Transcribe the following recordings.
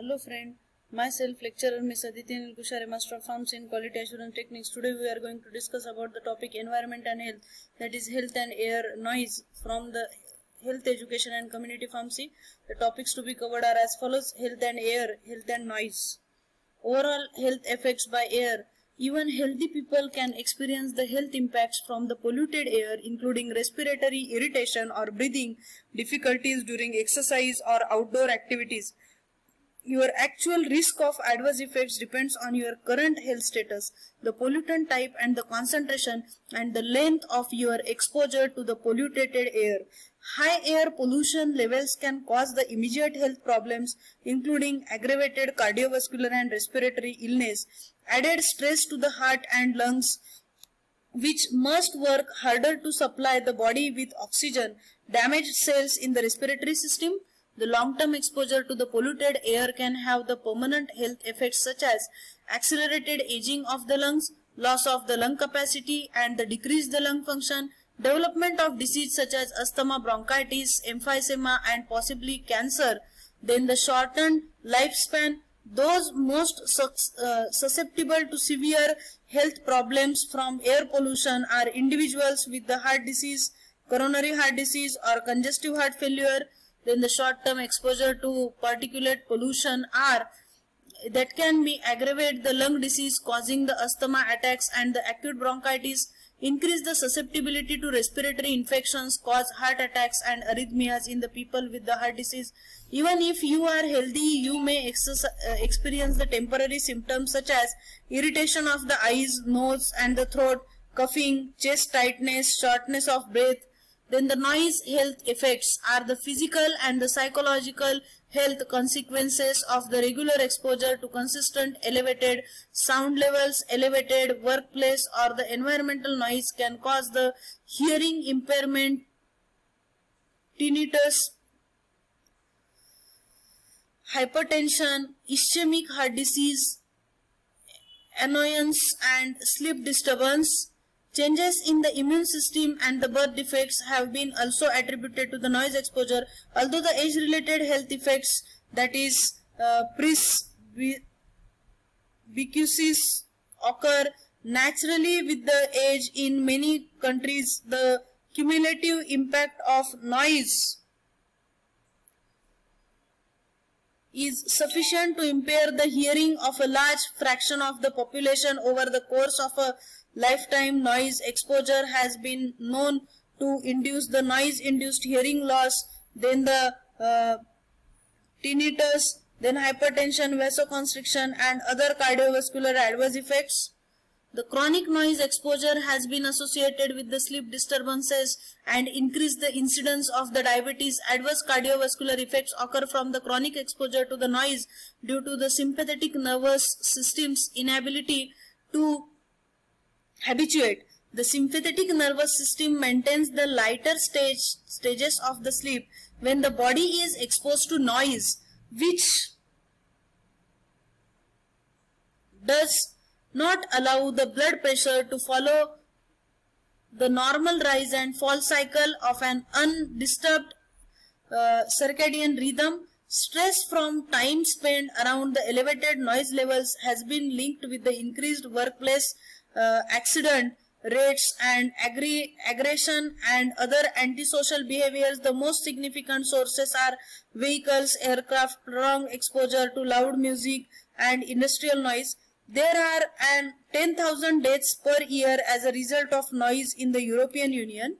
Hello friend, myself lecturer Ms. Aditi Anil Kushare, Master of Pharmacy in Quality Assurance Techniques. Today we are going to discuss about the topic environment and health, that is health and air noise from the health education and community pharmacy. The topics to be covered are as follows: health and air, health and noise. Overall health effects by air. Even healthy people can experience the health impacts from the polluted air, including respiratory irritation or breathing difficulties during exercise or outdoor activities. Your actual risk of adverse effects depends on your current health status, the pollutant type and the concentration, and the length of your exposure to the polluted air. High air pollution levels can cause the immediate health problems, including aggravated cardiovascular and respiratory illness, added stress to the heart and lungs, which must work harder to supply the body with oxygen, damaged cells in the respiratory system. The long-term exposure to the polluted air can have the permanent health effects such as accelerated aging of the lungs, loss of the lung capacity and the decreased the lung function, development of disease such as asthma, bronchitis, emphysema and possibly cancer. Then the shortened lifespan. Those most susceptible to severe health problems from air pollution are individuals with the heart disease, coronary heart disease or congestive heart failure. Then the short-term exposure to particulate pollution are that can be aggravate the lung disease causing the asthma attacks and the acute bronchitis, increase the susceptibility to respiratory infections, cause heart attacks and arrhythmias in the people with the heart disease. Even if you are healthy, you may experience the temporary symptoms such as irritation of the eyes, nose and the throat, coughing, chest tightness, shortness of breath. Then the noise health effects are the physical and the psychological health consequences of the regular exposure to consistent elevated sound levels. Elevated workplace or the environmental noise can cause the hearing impairment, tinnitus, hypertension, ischemic heart disease, annoyance and sleep disturbance. Changes in the immune system and the birth defects have been also attributed to the noise exposure, although the age-related health effects, that is presbycusis, occur naturally with the age. In many countries, the cumulative impact of noise is sufficient to impair the hearing of a large fraction of the population over the course of a lifetime. Noise exposure has been known to induce the noise-induced hearing loss, then the tinnitus, then hypertension, vasoconstriction and other cardiovascular adverse effects. The chronic noise exposure has been associated with the sleep disturbances and increased the incidence of the diabetes. Adverse cardiovascular effects occur from the chronic exposure to the noise due to the sympathetic nervous system's inability to habituate. The sympathetic nervous system maintains the lighter stages of the sleep. When the body is exposed to noise, which does not allow the blood pressure to follow the normal rise and fall cycle of an undisturbed circadian rhythm, stress from time spent around the elevated noise levels has been linked with the increased workplace accident rates and aggression and other antisocial behaviors. The most significant sources are vehicles, aircraft, prolonged exposure to loud music and industrial noise. There are 10,000 deaths per year as a result of noise in the European Union.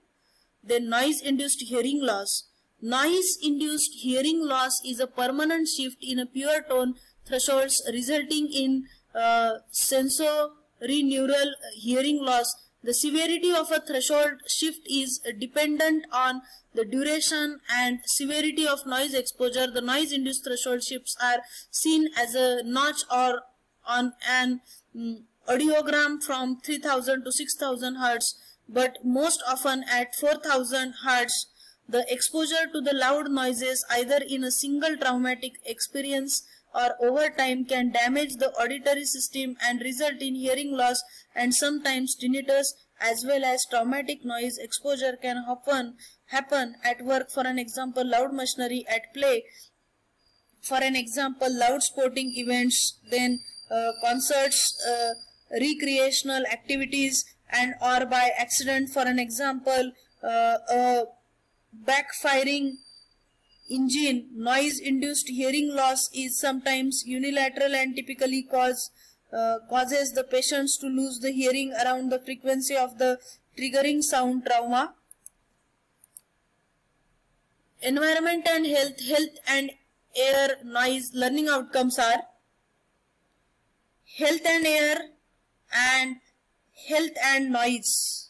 Then noise-induced hearing loss. Noise-induced hearing loss is a permanent shift in a pure tone thresholds resulting in sensorineural hearing loss. The severity of a threshold shift is dependent on the duration and severity of noise exposure. The noise-induced threshold shifts are seen as a notch or on an audiogram from 3000 to 6000 Hz, but most often at 4000 Hz. The exposure to the loud noises, either in a single traumatic experience or over time, can damage the auditory system and result in hearing loss and sometimes tinnitus, as well as traumatic noise exposure can happen at work. For an example, loud machinery at play for an example, loud sporting events, then concerts, recreational activities, and or by accident. For an example, a backfiring engine. Noise induced hearing loss is sometimes unilateral and typically causes the patients to lose the hearing around the frequency of the triggering sound trauma. Environment and health. Health and air, noise, learning outcomes are health and air and health and noise.